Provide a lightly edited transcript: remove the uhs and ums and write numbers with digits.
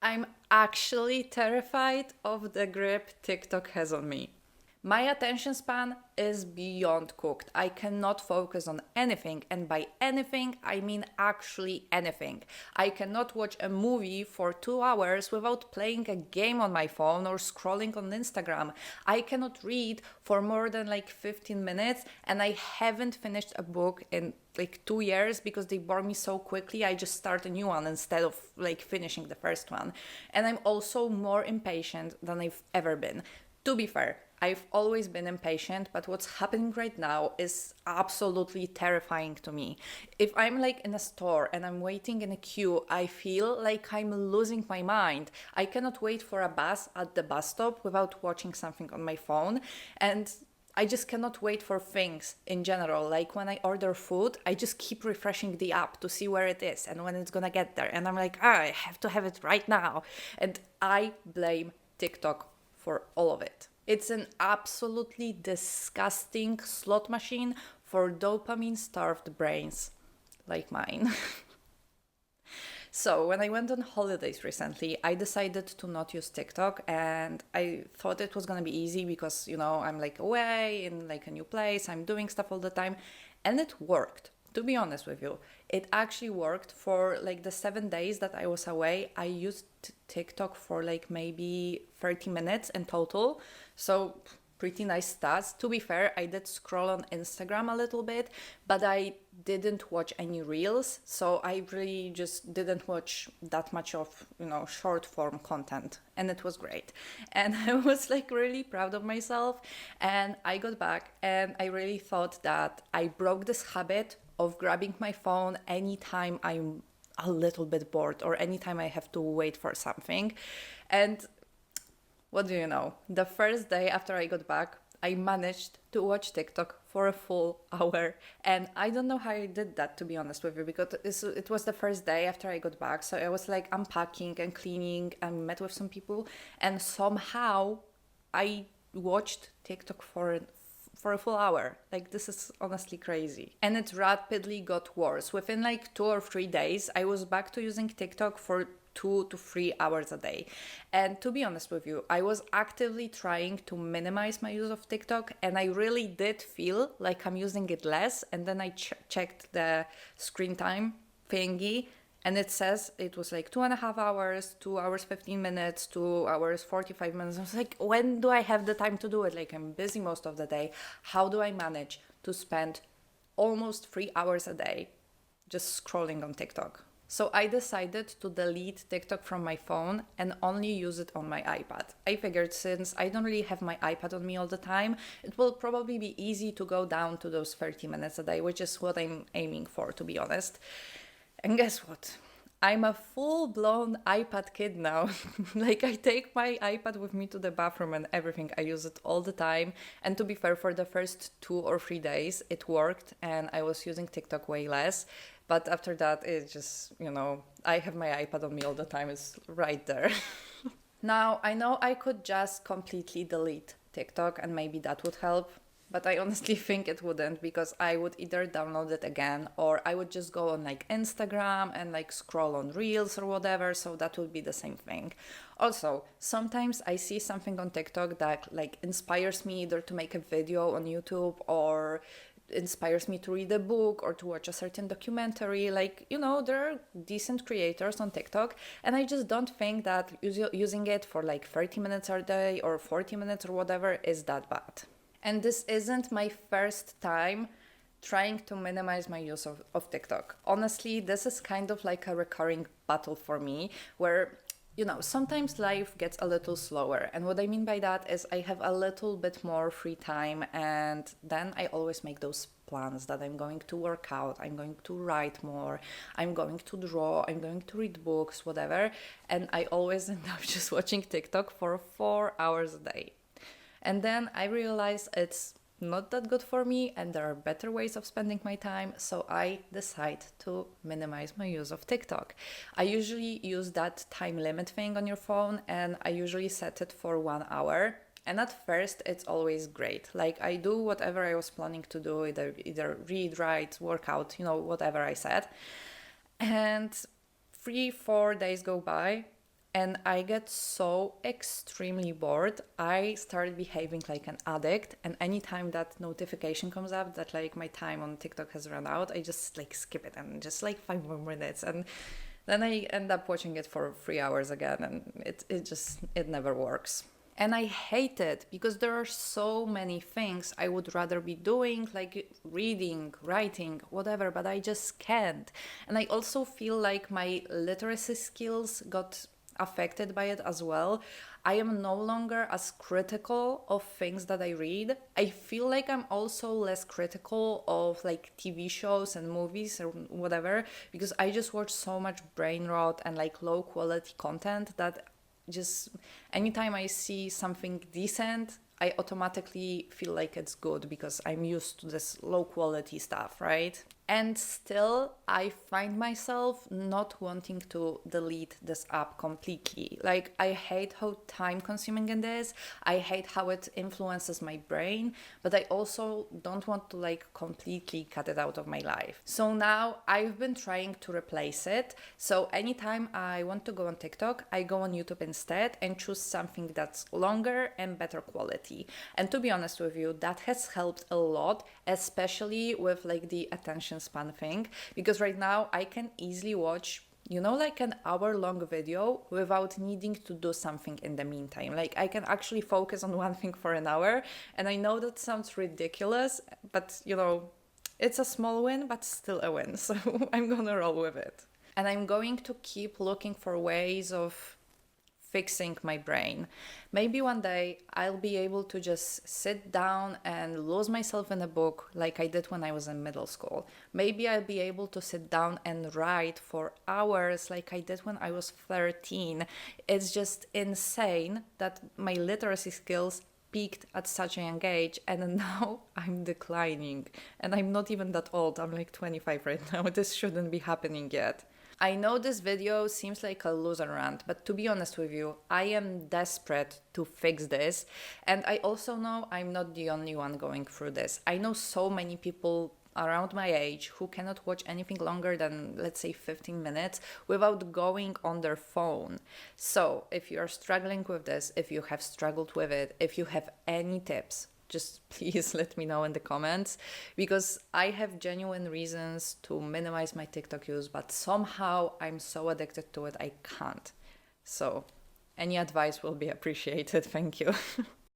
I'm actually terrified of the grip TikTok has on me. My attention span is beyond cooked. I cannot focus on anything, and by anything, I mean actually anything. I cannot watch a movie for 2 hours without playing a game on my phone or scrolling on Instagram. I cannot read for more than like 15 minutes, and I haven't finished a book in like 2 years because they bore me so quickly. I just start a new one instead of like finishing the first one. And I'm also more impatient than I've ever been. To be fair, I've always been impatient, but what's happening right now is absolutely terrifying to me. If I'm like in a store and I'm waiting in a queue, I feel like I'm losing my mind. I cannot wait for a bus at the bus stop without watching something on my phone. And I just cannot wait for things in general. Like when I order food, I just keep refreshing the app to see where it is and when it's gonna get there. And I'm like, I have to have it right now. And I blame TikTok for all of it. It's an absolutely disgusting slot machine for dopamine starved brains like mine. So, when I went on holidays recently, I decided to not use TikTok and I thought it was gonna be easy because, I'm like away in like a new place, I'm doing stuff all the time, and it worked. To be honest with you, it actually worked for like the 7 days that I was away. I used TikTok for like maybe 30 minutes in total. So pretty nice stats. To be fair, I did scroll on Instagram a little bit, but I didn't watch any reels. So I really just didn't watch that much of, short form content. And it was great. And I was like really proud of myself. And I got back and I really thought that I broke this habit of grabbing my phone anytime I'm a little bit bored or anytime I have to wait for something. And what do you know? The first day after I got back, I managed to watch TikTok for a full hour. And I don't know how I did that, to be honest with you, because it was the first day after I got back. So I was like unpacking and cleaning and met with some people. And somehow I watched TikTok for a full hour. Like, this is honestly crazy. And it rapidly got worse. Within like 2 or 3 days, I was back to using TikTok for 2 to 3 hours a day. And to be honest with you, I was actively trying to minimize my use of TikTok, and I really did feel like I'm using it less. And then I checked the screen time thingy, and it says it was like 2.5 hours, 2 hours 15 minutes, 2 hours 45 minutes. I was like, when do I have the time to do it? Like, I'm busy most of the day. How do I manage to spend almost 3 hours a day just scrolling on TikTok? So I decided to delete TikTok from my phone and only use it on my iPad. I figured since I don't really have my iPad on me all the time, it will probably be easy to go down to those 30 minutes a day, which is what I'm aiming for, to be honest. And guess what? I'm a full blown iPad kid now. Like, I take my iPad with me to the bathroom and everything. I use it all the time. And to be fair, for the first 2 or 3 days, it worked and I was using TikTok way less. But after that, it just, I have my iPad on me all the time. It's right there. Now, I know I could just completely delete TikTok and maybe that would help. But I honestly think it wouldn't, because I would either download it again or I would just go on like Instagram and like scroll on Reels or whatever. So that would be the same thing. Also, sometimes I see something on TikTok that like inspires me either to make a video on YouTube or inspires me to read a book or to watch a certain documentary. Like, there are decent creators on TikTok, and I just don't think that using it for like 30 minutes a day or 40 minutes or whatever is that bad. And this isn't my first time trying to minimize my use of TikTok. Honestly, this is kind of like a recurring battle for me where, sometimes life gets a little slower. And what I mean by that is I have a little bit more free time, and then I always make those plans that I'm going to work out, I'm going to write more, I'm going to draw, I'm going to read books, whatever. And I always end up just watching TikTok for 4 hours a day. And then I realized it's not that good for me and there are better ways of spending my time, so I decide to minimize my use of TikTok. I usually use that time limit thing on your phone, and I usually set it for 1 hour. And at first it's always great. Like, I do whatever I was planning to do, either read, write, work out, whatever I said. And 3-4 days go by, and I get so extremely bored. I started behaving like an addict, and anytime that notification comes up that like my time on TikTok has run out, I just like skip it and just like 5 more minutes, and then I end up watching it for 3 hours again, and it never works. And I hate it because there are so many things I would rather be doing, like reading, writing, whatever, but I just can't. And I also feel like my literacy skills got affected by it as well. I am no longer as critical of things that I read. I feel like I'm also less critical of like TV shows and movies or whatever, because I just watch so much brain rot and like low quality content that just anytime I see something decent, I automatically feel like it's good because I'm used to this low quality stuff, right? And still, I find myself not wanting to delete this app completely. Like, I hate how time consuming it is. I hate how it influences my brain, but I also don't want to like completely cut it out of my life. So now I've been trying to replace it. So anytime I want to go on TikTok, I go on YouTube instead and choose something that's longer and better quality. And to be honest with you, that has helped a lot, especially with like the attention span thing, because right now I can easily watch like an hour long video without needing to do something in the meantime. Like I can actually focus on one thing for an hour, and I know that sounds ridiculous, but it's a small win, but still a win. So I'm gonna roll with it. And I'm going to keep looking for ways of fixing my brain. Maybe one day I'll be able to just sit down and lose myself in a book like I did when I was in middle school. Maybe I'll be able to sit down and write for hours like I did when I was 13. It's just insane that my literacy skills peaked at such a young age, and now I'm declining. And I'm not even that old. I'm like 25 right now. This shouldn't be happening yet. I know this video seems like a loser rant, but to be honest with you, I am desperate to fix this. And I also know I'm not the only one going through this. I know so many people around my age who cannot watch anything longer than, let's say, 15 minutes without going on their phone. So if you're struggling with this, if you have struggled with it, if you have any tips, just please let me know in the comments, because I have genuine reasons to minimize my TikTok use, but somehow I'm so addicted to it I can't. So any advice will be appreciated. Thank you.